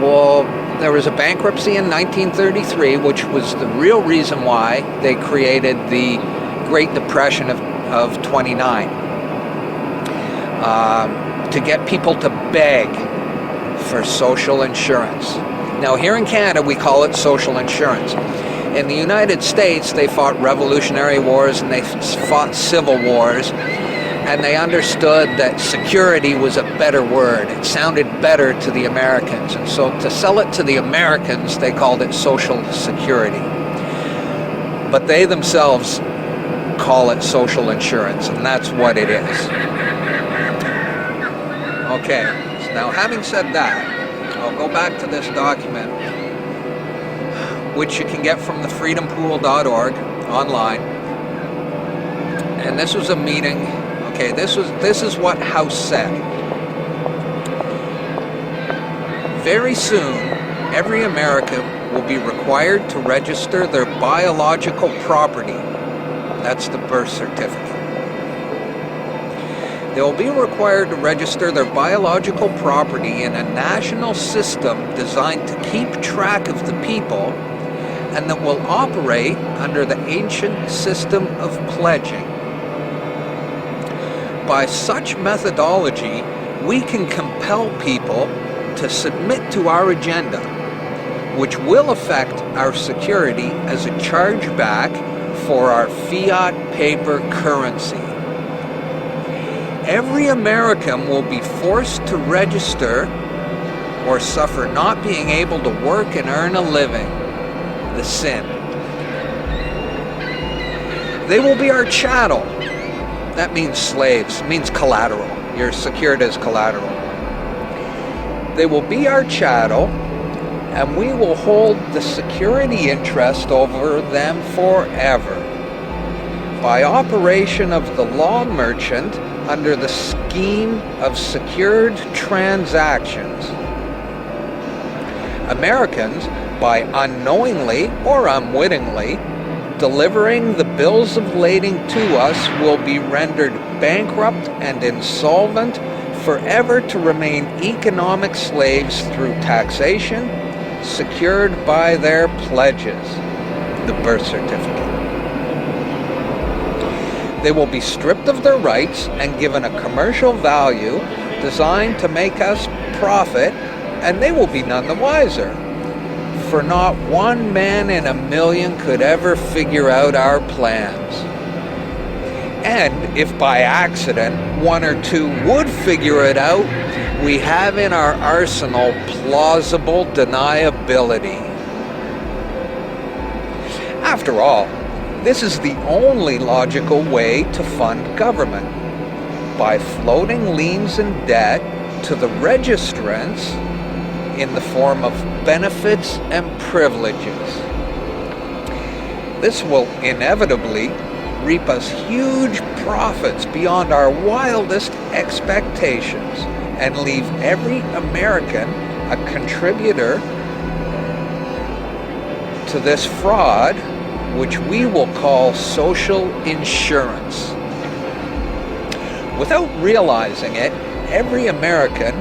Well, there was a bankruptcy in 1933, which was the real reason why they created the Great Depression of 29. To get people to beg for social insurance. Now, here in Canada, we call it social insurance. In the United States, they fought revolutionary wars and they fought civil wars, and they understood that security was a better word. It sounded better to the Americans, and so to sell it to the Americans, they called it social security. But they themselves call it social insurance, and that's what it is. Okay, so now having said that, I'll go back to this document, which you can get from the freedompool.org online. And this was a meeting. Okay, this is what House said. Very soon, every American will be required to register their biological property. That's the birth certificate. They will be required to register their biological property in a national system designed to keep track of the people, and that will operate under the ancient system of pledging. By such methodology, we can compel people to submit to our agenda, which will affect our security as a chargeback for our fiat paper currency. Every American will be forced to register or suffer not being able to work and earn a living. The sin. They will be our chattel. That means slaves, means collateral. You're secured as collateral. They will be our chattel, and we will hold the security interest over them forever. By operation of the law merchant under the scheme of secured transactions. Americans, by unknowingly or unwittingly delivering the bills of lading to us, will be rendered bankrupt and insolvent, forever to remain economic slaves through taxation, secured by their pledges, the birth certificate. They will be stripped of their rights and given a commercial value designed to make us profit, and they will be none the wiser. For not one man in a million could ever figure out our plans. And if by accident one or two would figure it out, we have in our arsenal plausible deniability. After all, this is the only logical way to fund government, by floating liens and debt to the registrants in the form of benefits and privileges. This will inevitably reap us huge profits beyond our wildest expectations and leave every American a contributor to this fraud, which we will call social insurance. Without realizing it, every American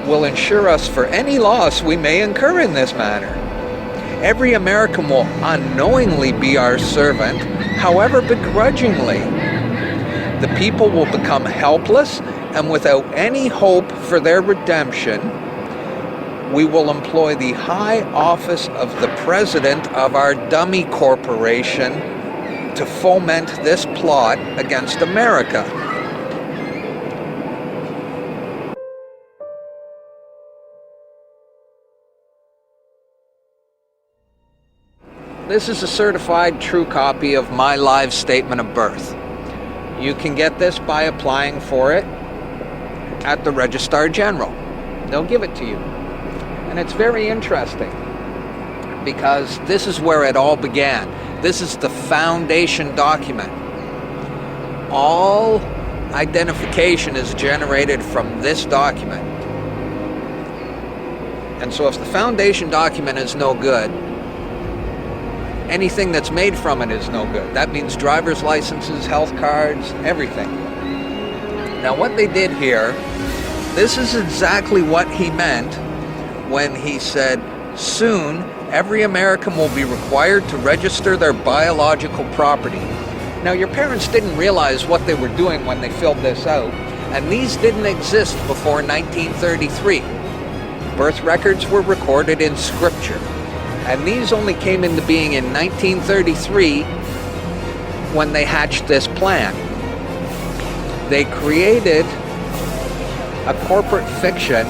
will insure us for any loss we may incur in this manner. Every American will unknowingly be our servant, however begrudgingly. The people will become helpless, and without any hope for their redemption, we will employ the high office of the president of our dummy corporation to foment this plot against America. This is a certified true copy of my live statement of birth. You can get this by applying for it at the Registrar General. They'll give it to you. And it's very interesting because this is where it all began. This is the foundation document. All identification is generated from this document. And so if the foundation document is no good, anything that's made from it is no good. That means driver's licenses, health cards, everything. Now what they did here, this is exactly what he meant when he said, "Soon, every American will be required to register their biological property." Now, your parents didn't realize what they were doing when they filled this out, and these didn't exist before 1933. Birth records were recorded in scripture, and these only came into being in 1933 when they hatched this plan. They created a corporate fiction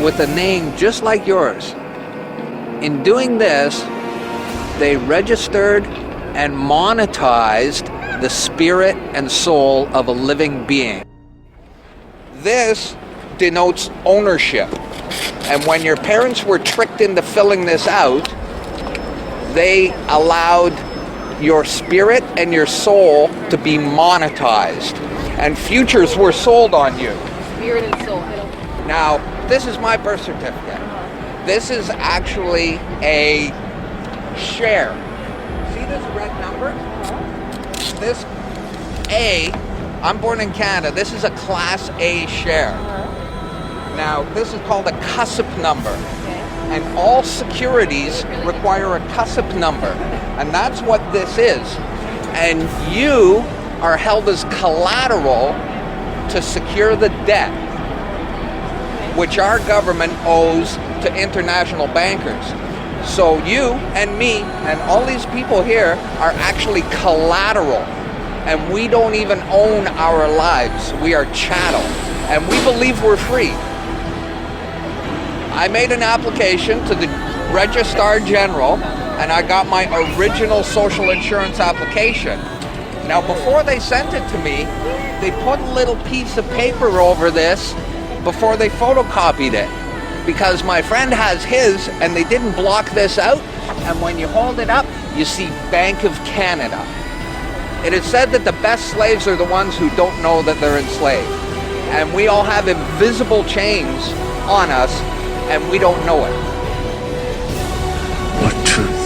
with a name just like yours. In doing this, they registered and monetized the spirit and soul of a living being. This denotes ownership. And when your parents were tricked into filling this out, they allowed your spirit and your soul to be monetized. And futures were sold on you. Spirit and soul. Now, this is my birth certificate. This is actually a share. See this red number? This A, I'm born in Canada, this is a Class A share. Now, this is called a CUSP number. And all securities require a CUSP number. And that's what this is. And you are held as collateral to secure the debt which our government owes to international bankers. So you and me and all these people here are actually collateral, and we don't even own our lives. We are chattel, and we believe we're free. I made an application to the Registrar General, and I got my original social insurance application. Now, before they sent it to me, they put a little piece of paper over this before they photocopied it, because my friend has his and they didn't block this out, and when you hold it up you see Bank of Canada. It is said that the best slaves are the ones who don't know that they're enslaved, and we all have invisible chains on us and we don't know it. What truth?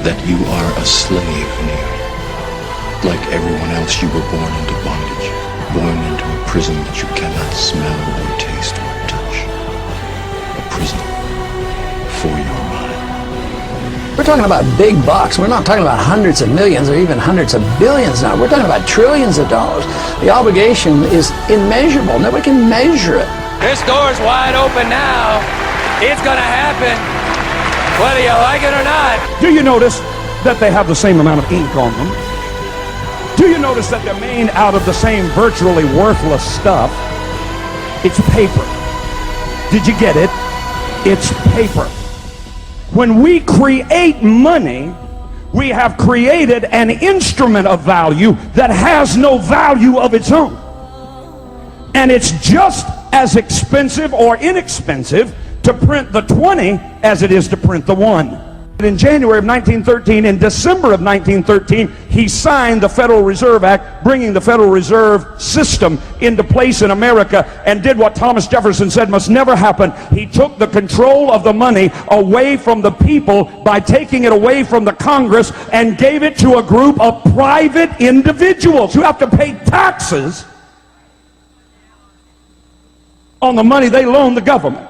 That you are a slave, Neil. Like everyone else, you were born into bondage, born into a prison that you cannot smell or taste or touch. A prison for your mind. We're talking about big bucks. We're not talking about hundreds of millions or even hundreds of billions now. We're talking about trillions of dollars. The obligation is immeasurable. Nobody can measure it. This door's wide open now. It's gonna happen, whether you like it or not. Do you notice that they have the same amount of ink on them? Do you notice that they're made out of the same virtually worthless stuff? It's paper. Did you get it? It's paper. When we create money, we have created an instrument of value that has no value of its own. And it's just as expensive or inexpensive to print the 20 as it is to print the 1. In January of 1913, in December of 1913, he signed the Federal Reserve Act, bringing the Federal Reserve System into place in America, and did what Thomas Jefferson said must never happen. He took the control of the money away from the people by taking it away from the Congress and gave it to a group of private individuals who have to pay taxes on the money they loan the government.